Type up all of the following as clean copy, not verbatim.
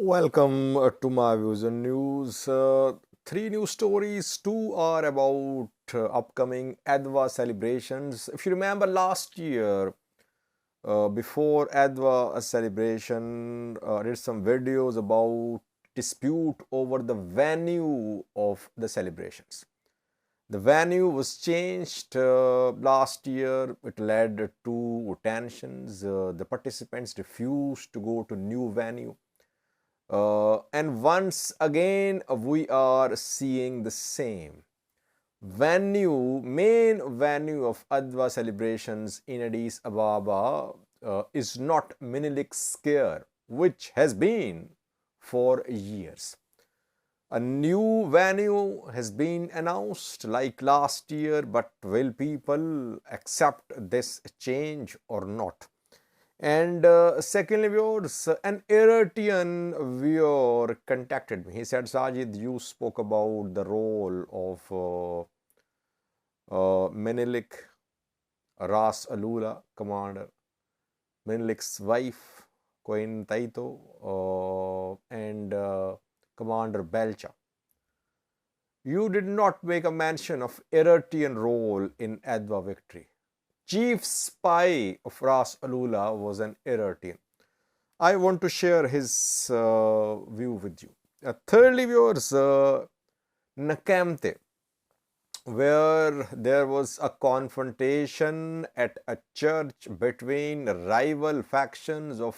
Welcome to my views and news. Three news stories. Two are about upcoming Adwa celebrations. If you remember last year, before Adwa celebration, did some videos about dispute over the venue of the celebrations. The venue was changed last year. It led to tensions. The participants refused to go to new venue. And once again, we are seeing the same main venue of Adwa celebrations in Addis Ababa is not Minilik Square, which has been for years. A new venue has been announced like last year, but will people accept this change or not? And secondly, viewers, an Eritrean viewer contacted me. He said, Sajid, you spoke about the role of Menelik Ras Alula, commander, Menelik's wife, Queen Taito, and Commander Belcha. You did not make a mention of Eritrean role in Adwa victory. Chief spy of Ras Alula was an Eritrean. I want to share his view with you. Thirdly, viewers, Nekemte, where there was a confrontation at a church between rival factions of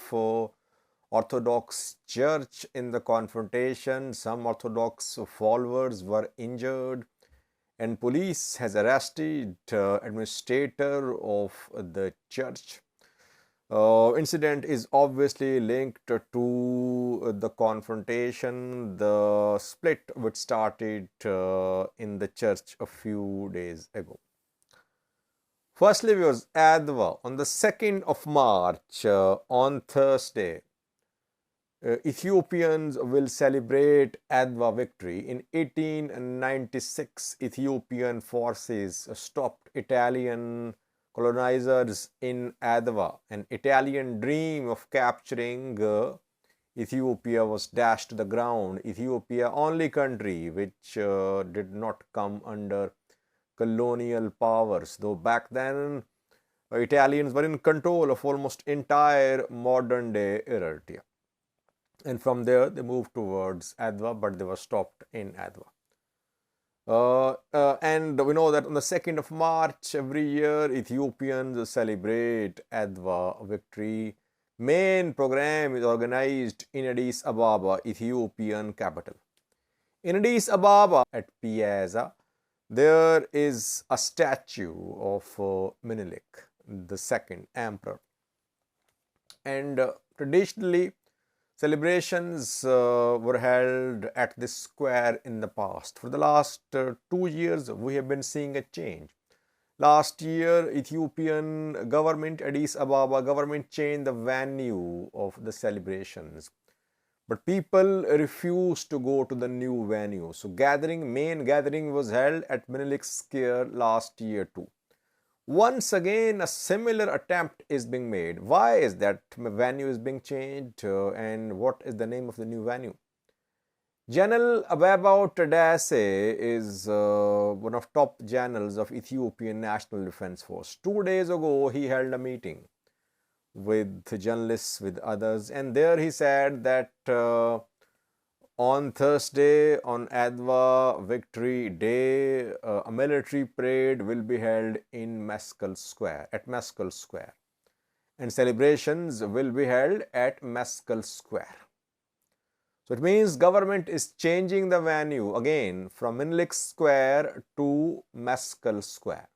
Orthodox Church. In the confrontation, some Orthodox followers were injured, and police has arrested administrator of the church. Incident is obviously linked to the confrontation, the split which started in the church a few days ago. Firstly, was Adwa on the 2nd of March on Thursday. Ethiopians will celebrate Adwa victory. In 1896, Ethiopian forces stopped Italian colonizers in Adwa. An Italian dream of capturing Ethiopia was dashed to the ground. Ethiopia, only country which did not come under colonial powers, though back then Italians were in control of almost entire modern day Eritrea. And from there, they moved towards Adwa, but they were stopped in Adwa. And we know that on the 2nd of March every year, Ethiopians celebrate Adwa victory. Main program is organized in Addis Ababa, Ethiopian capital. In Addis Ababa, at Piazza, there is a statue of Menelik, the second emperor. And traditionally, celebrations were held at this square in the past. For the last 2 years, we have been seeing a change. Last year, Ethiopian government, Addis Ababa government changed the venue of the celebrations. But people refused to go to the new venue. So main gathering was held at Menelik Square last year too. Once again, a similar attempt is being made. Why is that venue is being changed and what is the name of the new venue? General Ababaw Tadesse is one of top generals of Ethiopian National Defense Force. 2 days ago, he held a meeting with journalists, with others, and there he said that on Thursday, on Adwa Victory Day, a military parade will be held in Meskel Square, at Meskel Square. And celebrations will be held at Meskel Square. So it means government is changing the venue again from Menelik Square to Meskel Square.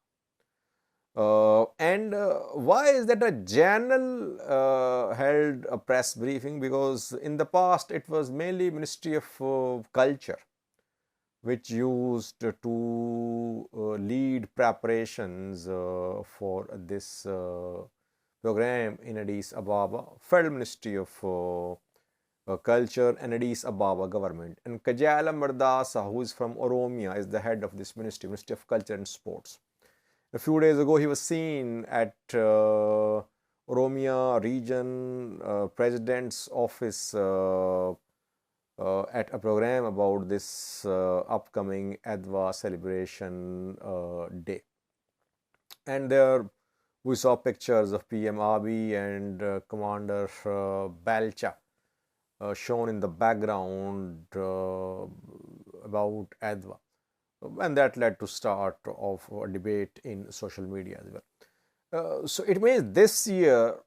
Why is that a general held a press briefing? Because in the past it was mainly Ministry of Culture which used to lead preparations for this program in Addis Ababa. Federal Ministry of Culture and Addis Ababa government. And Kajala Mardasa, who is from Oromia, is the head of this ministry, Ministry of Culture and Sports. A few days ago, he was seen at Oromia region president's office at a program about this upcoming Adwa celebration day. And there we saw pictures of PM Abiy and Commander Balcha shown in the background about Adwa. And that led to start of a debate in social media as well. So it means this year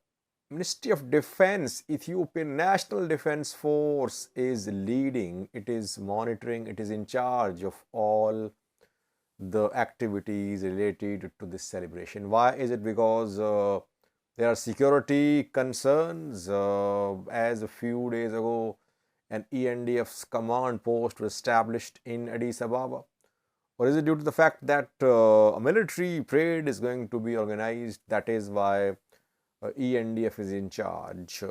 Ministry of Defense, Ethiopian National Defense Force is leading, it is monitoring, it is in charge of all the activities related to this celebration. Why is it? Because there are security concerns. As a few days ago, an ENDF's command post was established in Addis Ababa. Or is it due to the fact that a military parade is going to be organized? That is why ENDF is in charge.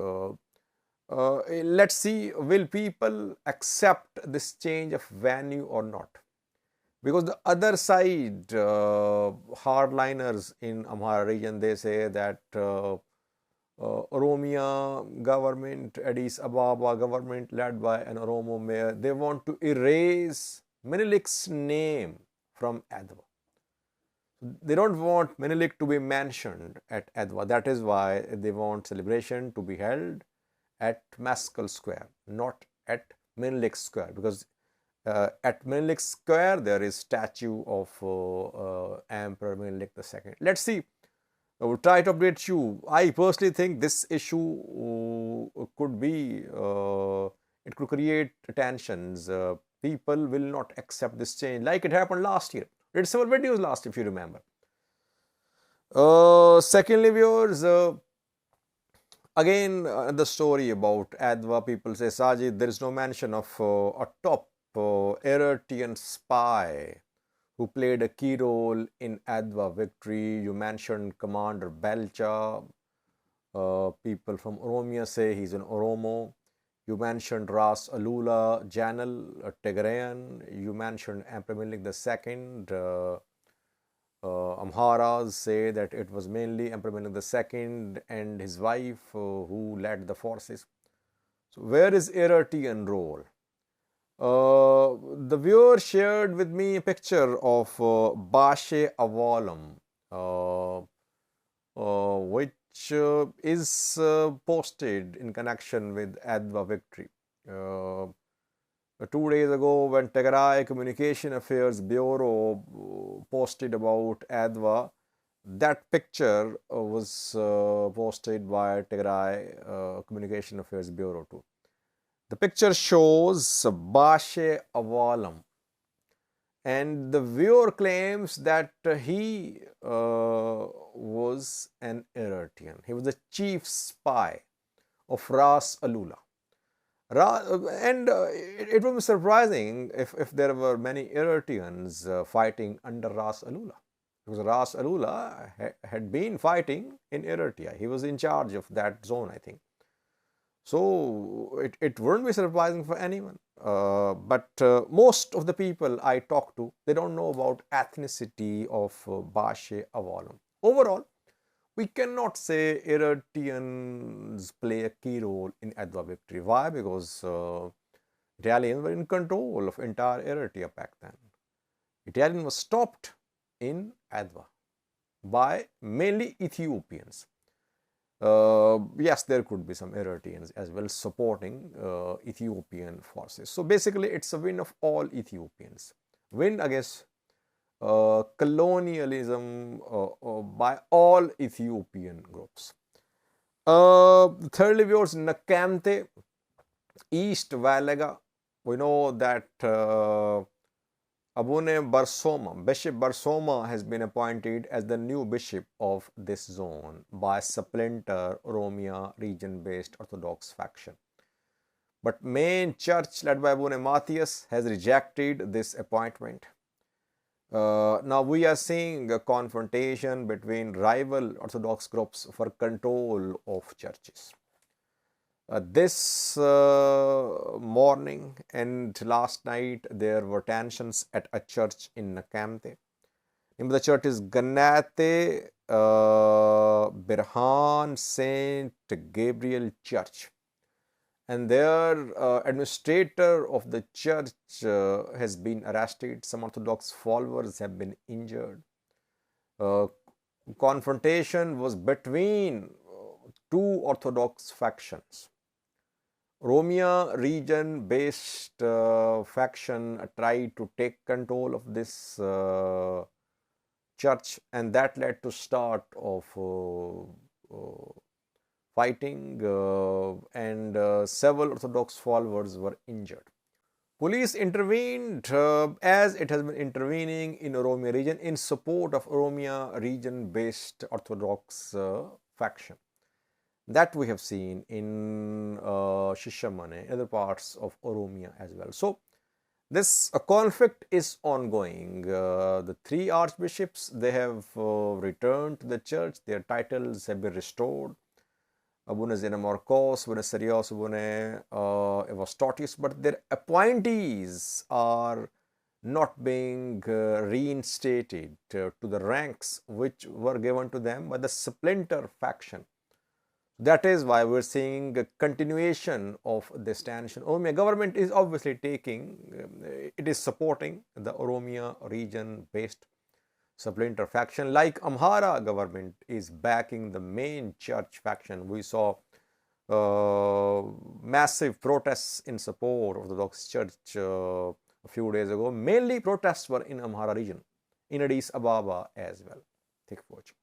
Let's see, will people accept this change of venue or not? Because the other side, hardliners in Amhara region, they say that Oromia government, Addis Ababa government led by an Oromo mayor, they want to erase Minilik's name from Adwa. They don't want Minilik to be mentioned at Adwa. That is why they want celebration to be held at Meskel Square, not at Minilik Square, because at Minilik Square there is statue of Emperor Minilik II. Let's see. I will try to update you. I personally think this issue could be, it could create tensions. People will not accept this change like it happened last year. We did several videos last, if you remember. Secondly, viewers, again the story about Adwa. People say, Sajid, there is no mention of a top Eritrean spy who played a key role in Adwa victory. You mentioned Commander Belcha. People from Oromia say he's an Oromo. You mentioned Ras Alula Janal, Tigrayan. You mentioned Emperor Minilik II. Amharas say that it was mainly Emperor Minilik II and his wife who led the forces. So where is Eritrean role? The viewer shared with me a picture of Bashay Awalom, which is posted in connection with Adwa victory. 2 days ago, when Tigray Communication Affairs Bureau posted about Adwa, that picture was posted by Tigray Communication Affairs Bureau too. The picture shows Bashay Awalom, and the viewer claims that he was an Eritrean. He was the chief spy of Ras Alula. And it would be surprising if there were many Eritreans fighting under Ras Alula, because Ras Alula had been fighting in Eritrea. He was in charge of that zone, I think. So it wouldn't be surprising for anyone. But most of the people I talk to, they don't know about ethnicity of Bashay Awalom. Overall, we cannot say Eritreans play a key role in Adwa victory. Why? Because Italians were in control of entire Eritrea back then. Italian was stopped in Adwa by mainly Ethiopians. Yes, there could be some Eritreans as well supporting Ethiopian forces. So basically, it's a win of all Ethiopians. Win against colonialism by all Ethiopian groups. Thirdly, viewers, Nekemte, East Valaga. We know that Abune Barsoma, Bishop Barsoma has been appointed as the new bishop of this zone by splinter Oromia region-based Orthodox faction. But main church led by Abune Matthias has rejected this appointment. Now we are seeing a confrontation between rival Orthodox groups for control of churches. This morning and last night there were tensions at a church in Nekemte. Name of the church is Ganate Birhan Saint Gabriel Church. and their administrator of the church has been arrested. Some Orthodox followers have been injured. Confrontation was between two Orthodox factions. Romania region based faction tried to take control of this church, and that led to start of fighting, and several Orthodox followers were injured. Police intervened as it has been intervening in Oromia region in support of Oromia region based Orthodox faction. That we have seen in Shishamane, other parts of Oromia as well. So this conflict is ongoing. The three archbishops, they have returned to the church. Their titles have been restored. Abune Zenamarkos, Abune Serios, Abune Evastotius, but their appointees are not being reinstated to the ranks which were given to them by the splinter faction. That is why we're seeing a continuation of this tension. Oromia government is obviously it is supporting the Oromia region based splinter faction, like Amhara government is backing the main church faction. We saw massive protests in support of the Orthodox Church a few days ago. Mainly protests were in Amhara region, in Addis Ababa as well. Thank you for watching.